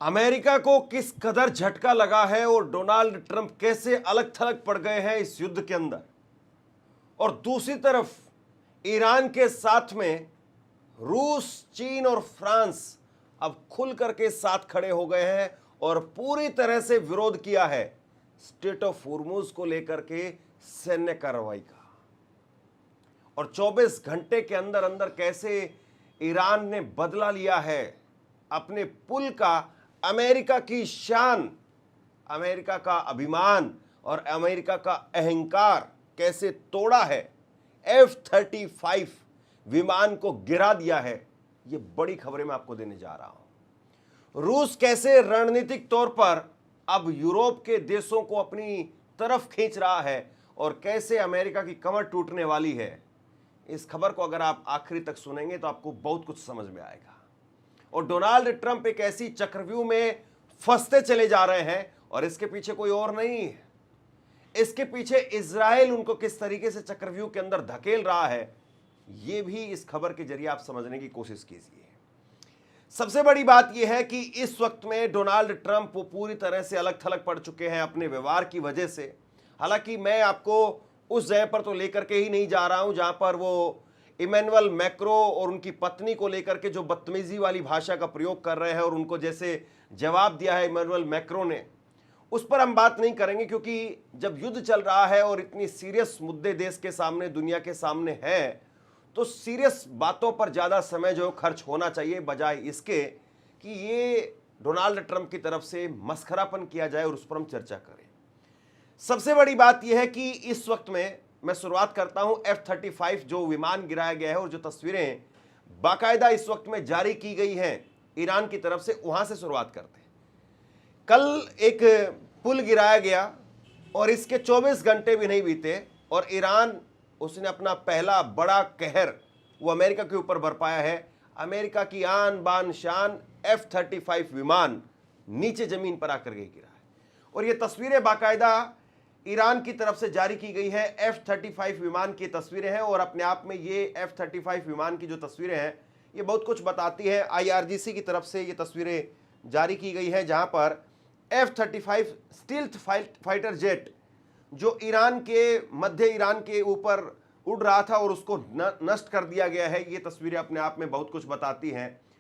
America को किस कदर झटका लगा है और डोनाल्ड ट्रंप कैसे अलग थलग पड़ गए हैं इस युद्ध के अंदर, और दूसरी तरफ ईरान के साथ में रूस, चीन और फ्रांस अब खुल करके साथ खड़े हो गए हैं और पूरी तरह से विरोध किया है स्ट्रेट ऑफ होर्मुज को लेकर के सैन्य कार्रवाई का। और 24 घंटे के अंदर अंदर कैसे ईरान ने बदला लिया है अपने पुल का, अमेरिका की शान, अमेरिका का अभिमान और अमेरिका का अहंकार कैसे तोड़ा है, F-35 विमान को गिरा दिया है। ये बड़ी खबरें मैं आपको देने जा रहा हूं। रूस कैसे रणनीतिक तौर पर अब यूरोप के देशों को अपनी तरफ खींच रहा है और कैसे अमेरिका की कमर टूटने वाली है। इस खबर को अगर आप आखिरी तक सुनेंगे तो आपको बहुत कुछ समझ में आएगा। और डोनाल्ड ट्रंप एक ऐसी चक्रव्यूह में फंसते चले जा रहे हैं और इसके पीछे कोई और नहीं है, इसके पीछे इजराइल उनको किस तरीके से चक्रव्यूह के अंदर धकेल रहा है, यह भी इस खबर के जरिए आप समझने की कोशिश कीजिए। सबसे बड़ी बात यह है कि इस वक्त में डोनाल्ड ट्रंप वो पूरी तरह से अलग थलग पड़ चुके हैं अपने व्यवहार की वजह से। हालांकि मैं आपको उस जगह पर तो लेकर के ही नहीं जा रहा हूं जहां पर वो इमैनुअल मैक्रो और उनकी पत्नी को लेकर के जो बदतमीजी वाली भाषा का प्रयोग कर रहे हैं और उनको जैसे जवाब दिया है इमैनुअल मैक्रो ने, उस पर हम बात नहीं करेंगे, क्योंकि जब युद्ध चल रहा है और इतनी सीरियस मुद्दे देश के सामने, दुनिया के सामने है, तो सीरियस बातों पर ज्यादा समय जो खर्च होना चाहिए, बजाय इसके कि ये डोनाल्ड ट्रंप की तरफ से मस्खरापन किया जाए और उस पर हम चर्चा करें। सबसे बड़ी बात यह है कि इस वक्त में मैं शुरुआत करता हूं F-35 जो विमान गिराया गया है और जो तस्वीरें बाकायदा इस वक्त में जारी की गई हैं ईरान की तरफ से, वहां से शुरुआत करते हैं। कल एक पुल गिराया गया और इसके 24 घंटे भी नहीं बीते और ईरान उसने अपना पहला बड़ा कहर वो अमेरिका के ऊपर बरपाया है। अमेरिका की आन बान शान F-35 विमान नीचे जमीन पर आकर के गिरा है और ये तस्वीरें बाकायदा ईरान की तरफ से जारी की गई है। F-35 विमान की तस्वीरें हैं और अपने आप में ये F-35 विमान की जो तस्वीरें हैं ये बहुत कुछ बताती है। IRGC की तरफ से ये तस्वीरें जारी की गई है जहां पर F-35 स्टील्थ फाइटर जेट जो ईरान के मध्य ईरान के ऊपर उड़ रहा था और उसको नष्ट कर दिया गया है। ये तस्वीरें अपने आप में बहुत कुछ बताती हैं।